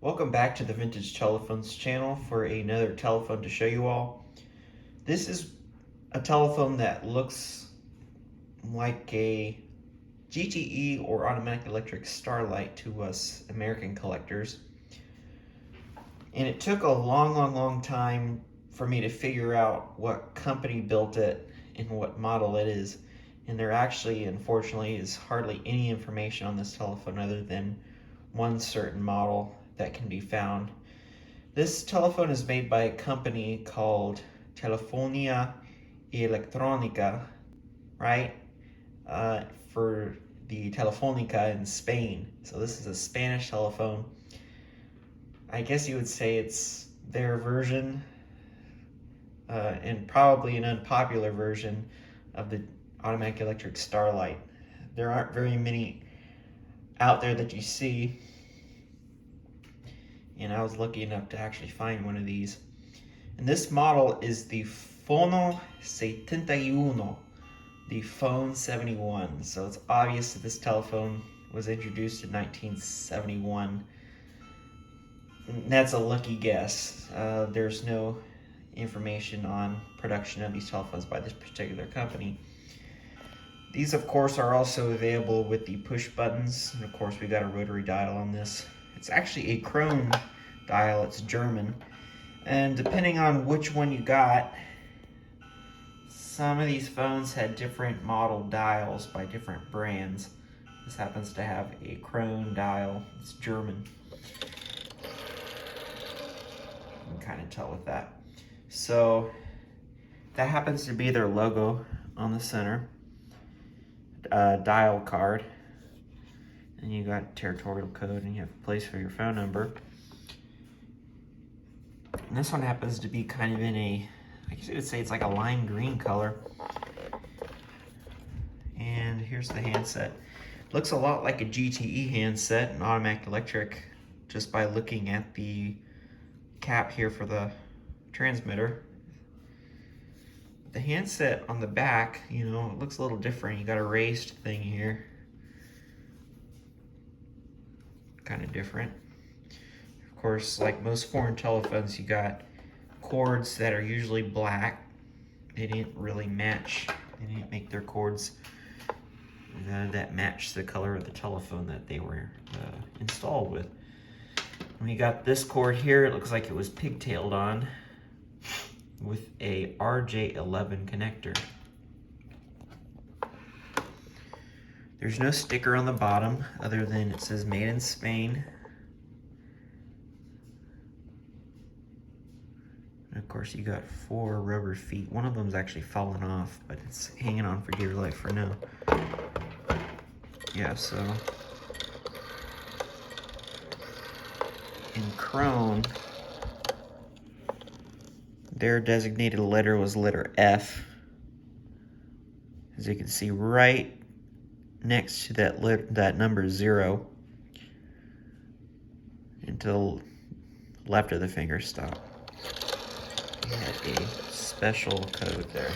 Welcome back to the Vintage Telephones channel for another telephone to show you all. This is a telephone that looks like a GTE or automatic electric starlight to us American collectors. And it took a long time for me to figure out what company built it and what model it is. And there actually, unfortunately, is hardly any information on this telephone other than one certain model that can be found. This telephone is made by a company called Telefonía Electrónica, right? For the Telefonica in Spain. So this is a Spanish telephone. I guess you would say it's their version, and probably an unpopular version of the automatic electric starlight. There aren't very many out there that you see, and I was lucky enough to actually find one of these. And this model is the Fono 71, the Phone 71. So it's obvious that this telephone was introduced in 1971. And that's a lucky guess. There's no information on production of these telephones by this particular company. These, of course, are also available with the push buttons. And of course, we got a rotary dial on this. It's actually a chrome dial. It's German. And depending on which one you got, some of these phones had different model dials by different brands. This happens to have a chrome dial. It's German. You can kind of tell with that. So that happens to be their logo on the center. Dial card, and you got territorial code, and you have a place for your phone number. And this one happens to be kind of in a, I guess you would say it's like a lime green color. And here's the handset. Looks a lot like a GTE handset, an automatic electric, just by looking at the cap here for the transmitter. The handset on the back, you know, it looks a little different. You got a raised thing here. Kind of different. Of course, like most foreign telephones, you got cords that are usually black. They didn't really match. They didn't make their cords that match the color of the telephone that they were installed with. And we got this cord here. It looks like it was pigtailed on, with a RJ11 connector. There's no sticker on the bottom other than it says made in Spain. And of course you got 4 rubber feet. One of them's actually fallen off, but it's hanging on for dear life for now. Yeah, so in chrome, their designated letter was letter F. As you can see, right next to that number 0, and to the left of the finger stop, you had a special code there.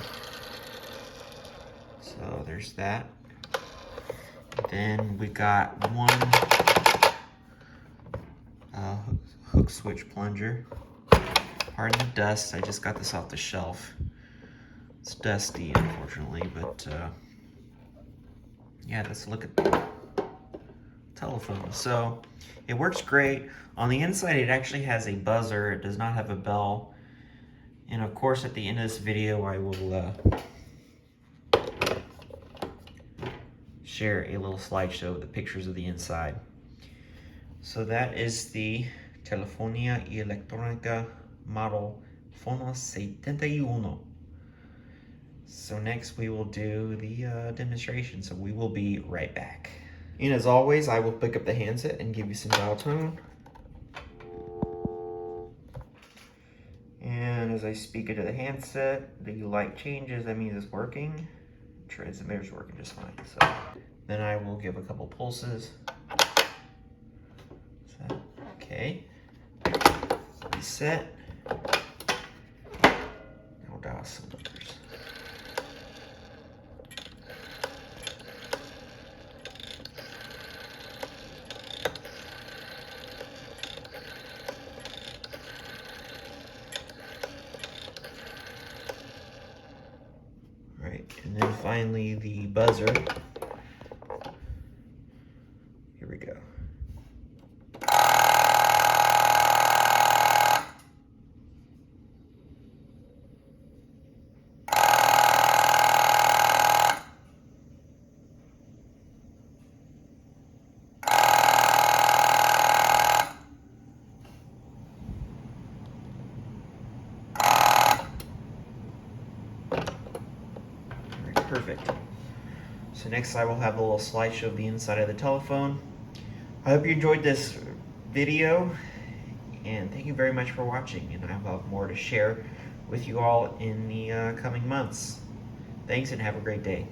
So there's that. Then we got one hook switch plunger. Pardon the dust, I just got this off the shelf. It's dusty, unfortunately, but yeah, let's look at the telephone. So it works great. On the inside, it actually has a buzzer. It does not have a bell. And of course, at the end of this video, I will share a little slideshow with the pictures of the inside. So that is the Telefonía Electrónica model Fono 71. So next we will do the demonstration, so we will be right back. And as always, I will pick up the handset and give you some dial tone. And as I speak into the handset, the light changes, that means it's working. Transmitter's working just fine. So then I will give a couple pulses. So, okay. Reset. Now dial some numbers. finally the buzzer. Here we go. Perfect. So next I will have a little slideshow of the inside of the telephone. I hope you enjoyed this video, and thank you very much for watching, and I'll have more to share with you all in the coming months. Thanks and have a great day.